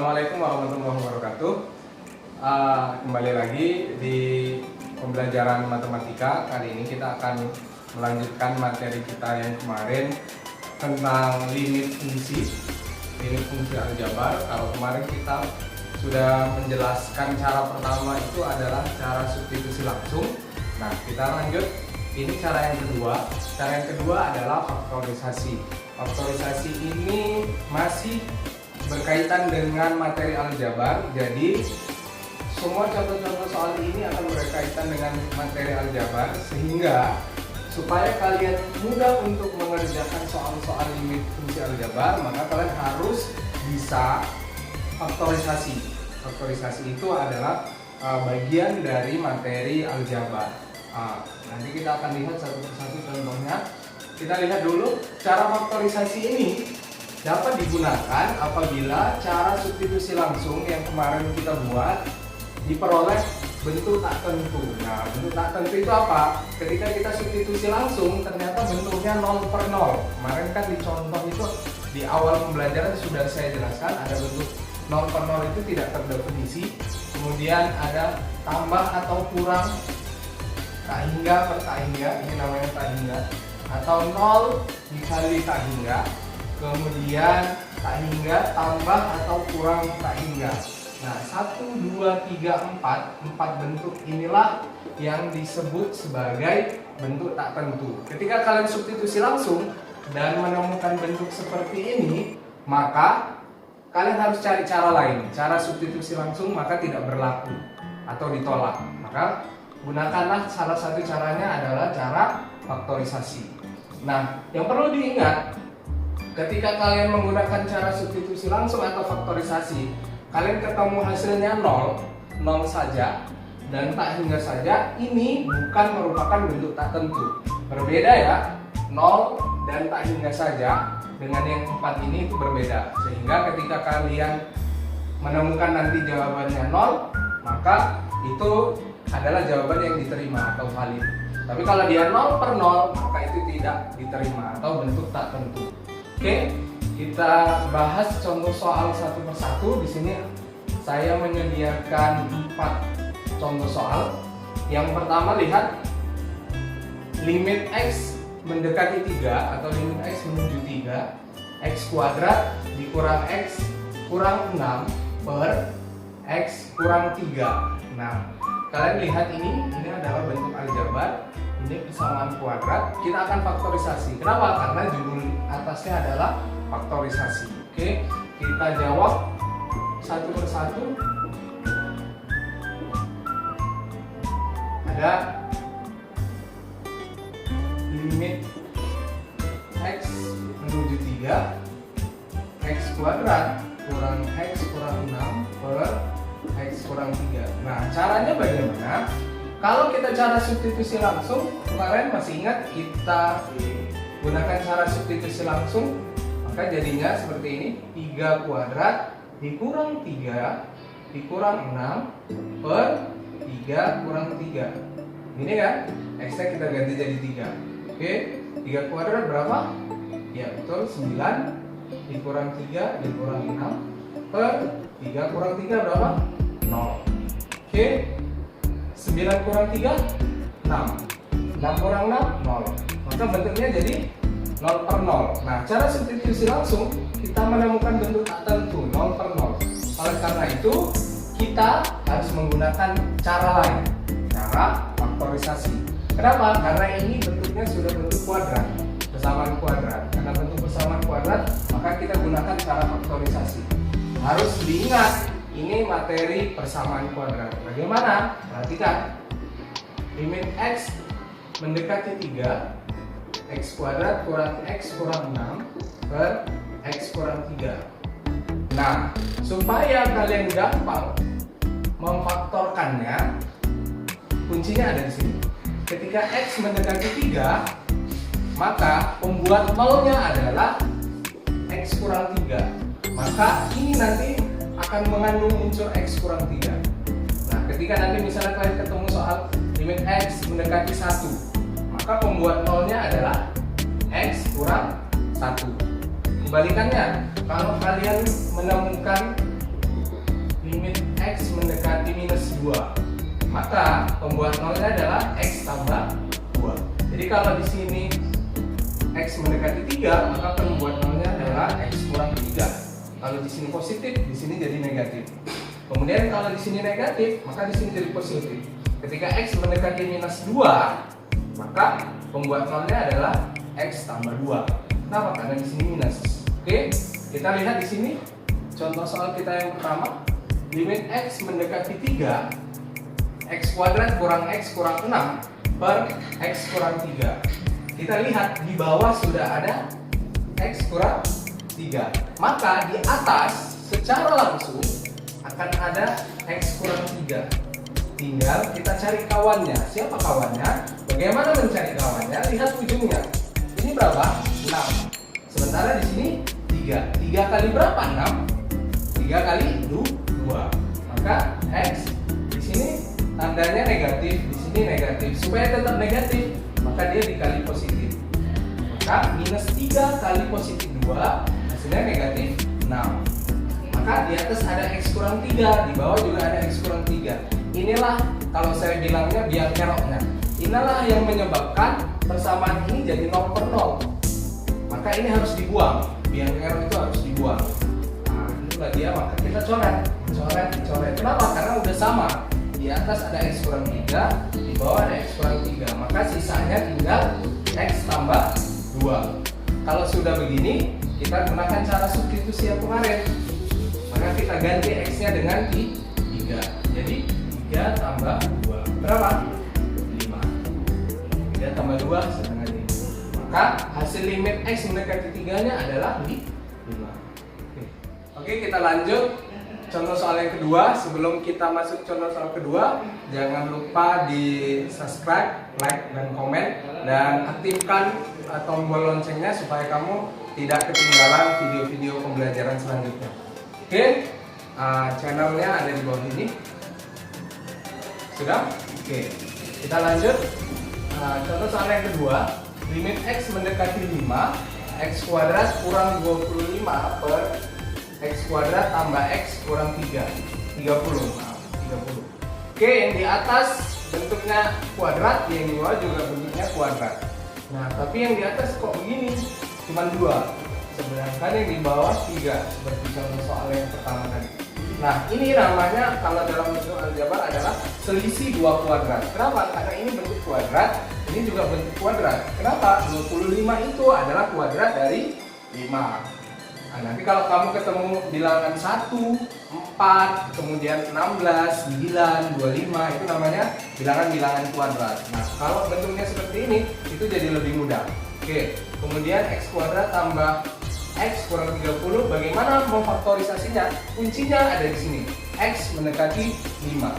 Assalamualaikum warahmatullahi wabarakatuh. Kembali lagi di pembelajaran matematika. Kali ini kita akan melanjutkan materi kita yang kemarin tentang limit fungsi aljabar. Kalau kemarin kita sudah menjelaskan cara pertama itu adalah cara substitusi langsung. Nah, kita lanjut. Ini cara yang kedua. Cara yang kedua adalah faktorisasi. Faktorisasi ini masih berkaitan dengan materi aljabar. Jadi semua contoh-contoh soal ini akan berkaitan dengan materi aljabar, sehingga supaya kalian mudah untuk mengerjakan soal-soal limit fungsi aljabar, maka kalian harus bisa faktorisasi. Faktorisasi itu adalah bagian dari materi aljabar. Nanti kita akan lihat satu persatu contohnya. Kita lihat dulu cara faktorisasi ini dapat digunakan apabila cara substitusi langsung yang kemarin kita buat diperoleh bentuk tak tentu. Nah, bentuk tak tentu itu apa? Ketika kita substitusi langsung ternyata bentuknya 0 per 0. Kemarin kan di contoh itu di awal pembelajaran sudah saya jelaskan ada bentuk 0 per 0 itu tidak terdefinisi. Kemudian ada tambah atau kurang tak hingga per tak hingga, ini namanya tak hingga, atau 0 dikali tak hingga. Kemudian tak hingga tambah atau kurang tak hingga. Nah, 1, 2, 3, 4 bentuk inilah yang disebut sebagai bentuk tak tentu. Ketika kalian substitusi langsung dan menemukan bentuk seperti ini, maka kalian harus cari cara lain. Cara substitusi langsung maka tidak berlaku atau ditolak. Maka gunakanlah salah satu caranya adalah cara faktorisasi. Nah, yang perlu diingat ketika kalian menggunakan cara substitusi langsung atau faktorisasi, kalian ketemu hasilnya 0 saja dan tak hingga saja, ini bukan merupakan bentuk tak tentu. Berbeda ya, 0 dan tak hingga saja dengan yang 4 ini itu berbeda. Sehingga ketika kalian menemukan nanti jawabannya 0, maka itu adalah jawaban yang diterima atau valid. Tapi kalau dia 0 per 0, maka itu tidak diterima atau bentuk tak tentu. Oke, kita bahas contoh soal satu persatu. Di sini saya menyediakan 4 contoh soal. Yang pertama, lihat limit x mendekati 3 atau limit x menuju 3, x kuadrat dikurang x kurang 6 per x kurang 3. Nah, kalian lihat ini adalah bentuk aljabar. Ini persamaan kuadrat, kita akan faktorisasi. Kenapa? Karena judul atasnya adalah faktorisasi. Oke, kita jawab satu persatu. Ada limit x menuju 3, x kuadrat kurang x kurang 6 per x kurang 3. Nah, caranya bagaimana? Kalau kita cara substitusi langsung, kemarin masih ingat kita gunakan cara substitusi langsung, maka jadinya seperti ini, 3 kuadrat dikurang 3 dikurang 6 per 3 kurang 3. Ini kan, x-nya kita ganti jadi 3. Oke, 3 kuadrat berapa? Ya betul, 9 dikurang 3 dikurang 6 per 3 kurang 3 berapa? 0. Oke, 9 kurang 3, 6. 6 kurang 6, 0. Maka bentuknya jadi 0 per 0. Nah, cara substitusi langsung kita menemukan bentuk tak tentu 0 per 0. Oleh karena itu, kita harus menggunakan cara lain, cara faktorisasi. Kenapa? Karena ini bentuknya sudah bentuk kuadrat, persamaan kuadrat. Karena bentuk persamaan kuadrat, maka kita gunakan cara faktorisasi. Harus diingat, ini materi persamaan kuadrat. Bagaimana? Perhatikan. Limit x mendekati 3, x kuadrat kurang x kurang 6 per x kurang 3. Nah, supaya kalian gampang memfaktorkannya, kuncinya ada di sini. Ketika x mendekati 3, maka pembuat nolnya adalah x kurang 3. Maka ini nanti akan mengandung unsur x kurang 3. Nah, ketika nanti misalnya kalian ketemu soal limit x mendekati 1, maka pembuat nolnya adalah x kurang 1. Kebalikannya, kalau kalian menemukan limit X mendekati minus 2, maka pembuat nolnya adalah X tambah 2. Jadi kalau di sini X mendekati 3, maka pembuat nolnya adalah X kurang 3. Kalau di sini positif, di sini jadi negatif. Kemudian kalau di sini negatif, maka di sini jadi positif. Ketika X mendekati minus 2, maka pembuat nolnya adalah X tambah 2. Kenapa? Karena di sini minus. Oke, kita lihat di sini contoh soal kita yang pertama. Limit X mendekati 3, X kuadrat kurang X kurang 6 per X kurang 3. Kita lihat di bawah sudah ada X kurang 3, maka di atas secara langsung akan ada X kurang 3. Tinggal kita cari kawannya. Siapa kawannya? Bagaimana mencari kawannya? Lihat ujungnya. Ini berapa? 6. Sementara di sini 3. 3 kali berapa? 6. 3 kali 2. Maka X di sini tandanya negatif, di sini negatif. Supaya tetap negatif, maka dia dikali positif. Maka minus 3 kali positif 2, hasilnya negatif 6. Maka di atas ada X kurang 3, di bawah juga ada X kurang 3. Inilah kalau saya bilangnya biang keroknya. Inilah yang menyebabkan persamaan ini jadi 0 per 0. Maka ini harus dibuang. Biang kerok itu harus dibuang. Nah, inilah dia, maka kita coret. Kenapa? Karena udah sama. Di atas ada X kurang 3, di bawah ada X kurang 3. Maka sisanya tinggal X tambah 2. Kalau sudah begini, kita gunakan cara substitusi yang kemarin. Maka kita ganti X-nya dengan 3. Jadi 3 tambah 2. Berapa? 5. 3 tambah 2 setengah 5. Maka hasil limit X mendekati 3-nya adalah 5. Oke, kita lanjut. Contoh soal yang kedua. Sebelum kita masuk contoh soal kedua, jangan lupa di subscribe, like, dan komen, dan aktifkan tombol loncengnya supaya kamu tidak ketinggalan video-video pembelajaran selanjutnya. Oke, channelnya ada di bawah ini. Sudah? Oke, kita lanjut. Contoh soal yang kedua. Limit X mendekati 5, X kuadrat kurang 25 per X kuadrat tambah X kurang 3, 30. Oke, yang di atas bentuknya kuadrat, yang di bawah juga bentuknya kuadrat. Nah, tapi yang di atas kok begini? Cuma 2. Sedangkan yang di bawah 3, seperti contoh soal yang pertama tadi. Nah, ini namanya kalau dalam bentuk aljabar adalah selisih 2 kuadrat. Kenapa? Karena ini bentuk kuadrat, ini juga bentuk kuadrat. Kenapa? 25 itu adalah kuadrat dari 5. Nah, nanti kalau kamu ketemu bilangan 1, 4, kemudian 16, 9, 25, itu namanya bilangan-bilangan kuadrat. Nah, kalau bentuknya seperti ini, itu jadi lebih mudah. Oke, kemudian X kuadrat tambah X kurang 30, bagaimana memfaktorisasinya? Kuncinya ada di sini, X mendekati 5.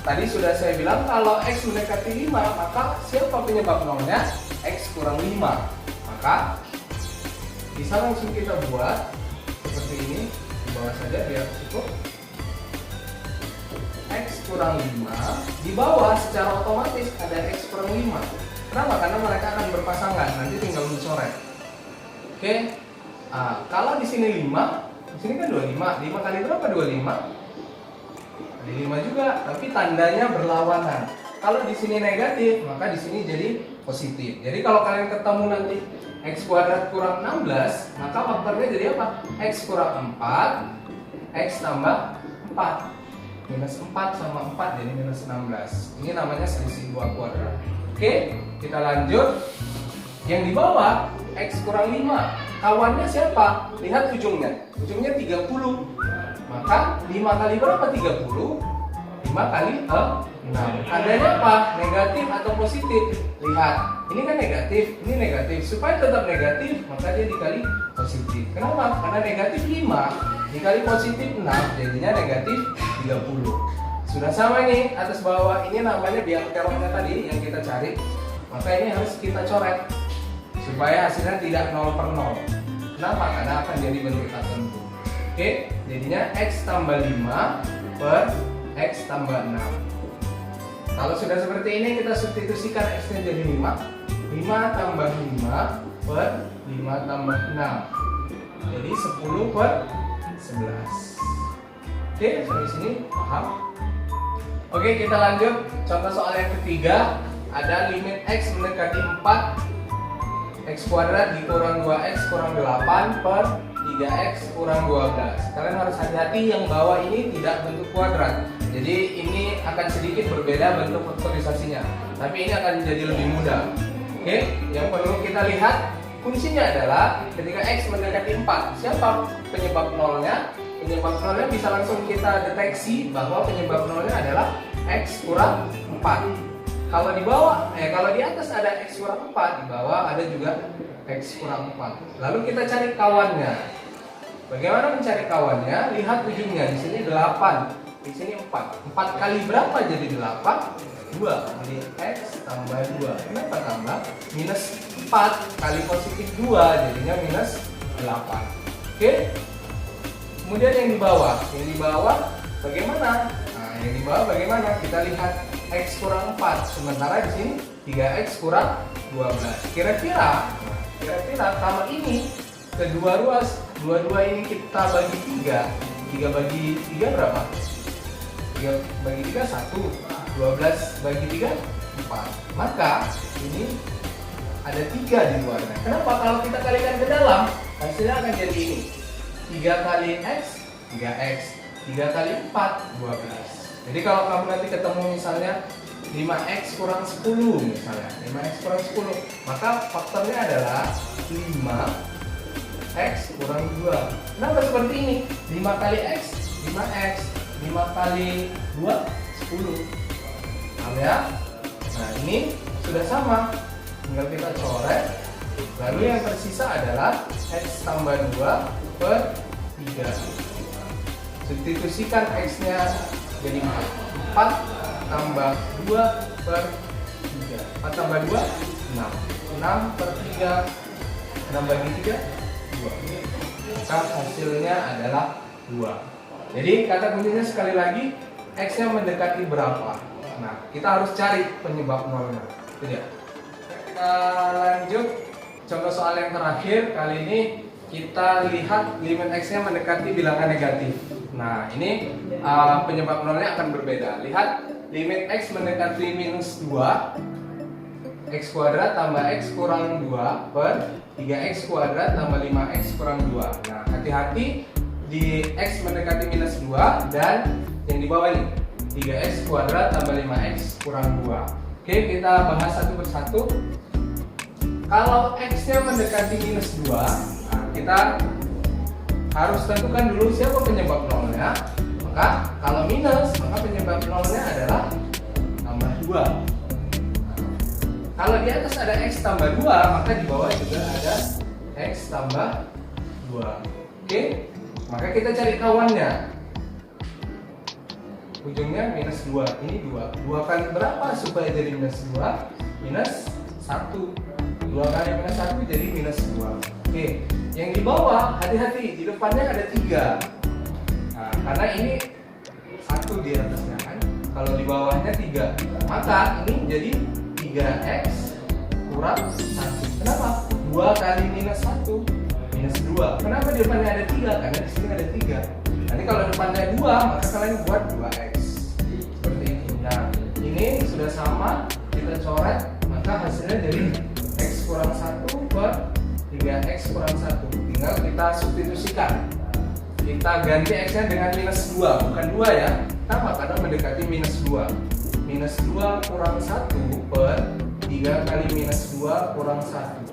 Tadi sudah saya bilang kalau X mendekati 5, maka siapa penyebab nolnya? X kurang 5. Maka bisa langsung kita buat seperti ini, di bawah saja biar cukup. X kurang 5, di bawah secara otomatis ada X kurang 5. Kenapa? Karena mereka akan berpasangan, nanti tinggal mencoret. Oke, kalau di sini 5, di sini kan 25. 5 kali berapa 25? Ada 5 juga, tapi tandanya berlawanan. Kalau di sini negatif, maka di sini jadi positif. Jadi kalau kalian ketemu nanti X kuadrat kurang 16, maka faktornya jadi apa? X kurang 4, X tambah 4. Minus 4 sama 4 jadi minus 16. Ini namanya selisih 2 kuadrat. Oke, kita lanjut. Yang di bawah, X kurang 5. Kawannya siapa? Lihat ujungnya. Ujungnya 30. Maka 5 kali berapa 30? 5 kali 6. Tandanya apa? Negatif atau positif? Lihat, ini kan negatif, ini negatif. Supaya tetap negatif, maka dia dikali positif. Kenapa? Karena negatif 5 dikali positif 6, jadinya negatif 30. Sudah sama ini, atas bawah. Ini namanya biang keroknya tadi yang kita cari. Maka ini harus kita coret supaya hasilnya tidak 0 per 0. Kenapa? Karena akan jadi bentuk tertentu. Oke, jadinya X tambah 5 per X tambah 6. Kalau sudah seperti ini, kita substitusikan X-nya jadi 5. 5 tambah 5 per 5 tambah 6. Jadi 10 per 11. Oke, sampai sini paham? Oke, kita lanjut. Contoh soal yang ketiga, ada limit X mendekati 4, X kuadrat dikurang 2X kurang 8 per 3X kurang 12. Kalian harus hati-hati, yang bawah ini tidak bentuk kuadrat. Jadi ini akan sedikit berbeda bentuk faktorisasinya, tapi ini akan jadi lebih mudah. Oke, yang perlu kita lihat fungsinya adalah ketika X mendekati 4, siapa penyebab nolnya? Penyebab nolnya bisa langsung kita deteksi bahwa penyebab nolnya adalah X kurang 4. Kalau di bawah, kalau di atas ada X kurang 4, di bawah ada juga X kurang 4. Lalu kita cari kawannya. Bagaimana mencari kawannya? Lihat ujungnya, di sini 8, di sini 4. 4 kali berapa jadi 8? 2. Jadi X tambah 2. Kenapa tambah? Minus 4 kali positif 2, jadinya minus 8. Oke? Kemudian yang di bawah bagaimana? Nah, yang di bawah bagaimana? Kita lihat X kurang 4, sementara di sini 3X kurang 12. Kira-kira kalau ini kedua ruas, dua ini kita bagi 3. 3 bagi 3 berapa? 3 bagi 3 1. 12 bagi 3 4. Maka ini ada 3 di luarnya. Kenapa? Kalau kita kalikan ke dalam, hasilnya akan jadi ini. 3 kali X, 3X. 3 kali 4, 12. Jadi kalau kamu nanti ketemu misalnya 5X kurang 10 misalnya, 5X kurang 10, maka faktornya adalah 5X kurang 2. Kenapa seperti ini? 5 kali X, 5X. 5 kali 2, 10. Paham ya? Nah, ini sudah sama. Tinggal kita coret. Lalu yang tersisa adalah X tambah 2 per 3. Substitusikan X-nya jadi 4. 4 tambah 2 per 3. 4 tambah 2, 6. 6 per 3, 6 bagi 3, 2. Maka hasilnya adalah 2. Jadi kata kuncinya sekali lagi, X-nya mendekati berapa? Nah, kita harus cari penyebab nolnya. Itu dia. Kita lanjut. Contoh soal yang terakhir, kali ini kita lihat limit X-nya mendekati bilangan negatif. Nah, ini penyebab nolnya akan berbeda. Lihat, limit X mendekati minus 2, X kuadrat tambah X kurang 2 per 3X kuadrat tambah 5X kurang 2. Nah, hati-hati di X mendekati minus 2 dan yang di bawah ini 3X kuadrat tambah 5X kurang 2. Oke, kita bahas satu persatu. Kalau X-nya mendekati minus 2, nah, kita harus tentukan dulu siapa penyebab nolnya. Maka kalau minus, maka penyebab nolnya adalah tambah 2. Kalau di atas ada X tambah 2, maka di bawah juga ada X tambah 2. Oke, maka kita cari kawannya. Ujungnya minus 2, ini 2. 2 kali berapa supaya jadi minus 2? Minus 1. 2 kali minus 1 jadi minus 2. Oke, yang di bawah hati-hati, di depannya ada 3. Nah, karena ini 1 di atasnya kan. Kalau di bawahnya 3, maka ini jadi 3X kurang 1. Kenapa? 2 kali minus 1 minus 2. Kenapa di depannya ada 3? Karena di sini ada 3. Nanti kalau depannya 2, maka kalian buat 2X. Seperti ini. Nah, ini sudah sama, kita coret, maka hasilnya jadi X kurang 1 per 3X kurang 1. Tinggal kita substitusikan. Kita ganti X-nya dengan minus 2, bukan 2 ya. Kenapa? Karena mendekati minus 2. Minus 2 kurang 1 per 3 kali minus 2 kurang 1.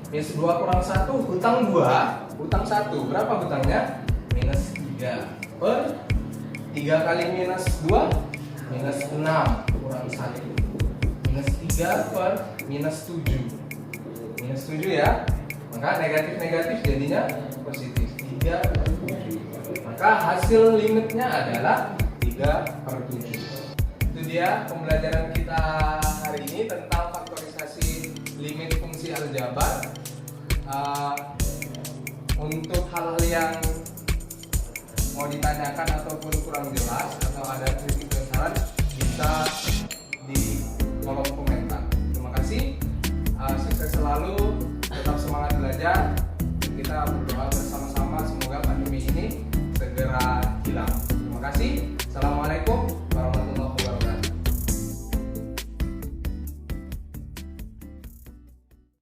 Minus 2 kurang 1, hutang 2, hutang 1. Berapa hutangnya? Minus 3 per 3 kali minus 2, minus 6 kurang 1. Minus 3 per minus 7. Minus 7 ya. Maka negatif-negatif jadinya positif. 3 per 7. Maka hasil limitnya adalah 3 per 7. Itu dia pembelajaran kita hari ini tentang faktorisasi limit fungsi aljabar. Untuk hal-hal yang mau ditanyakan ataupun kurang jelas atau ada kritik dan saran, bisa di kolom komentar. Terima kasih. Sukses selalu, tetap semangat belajar. Kita berdoa bersama-sama semoga pandemi ini segera hilang. Assalamualaikum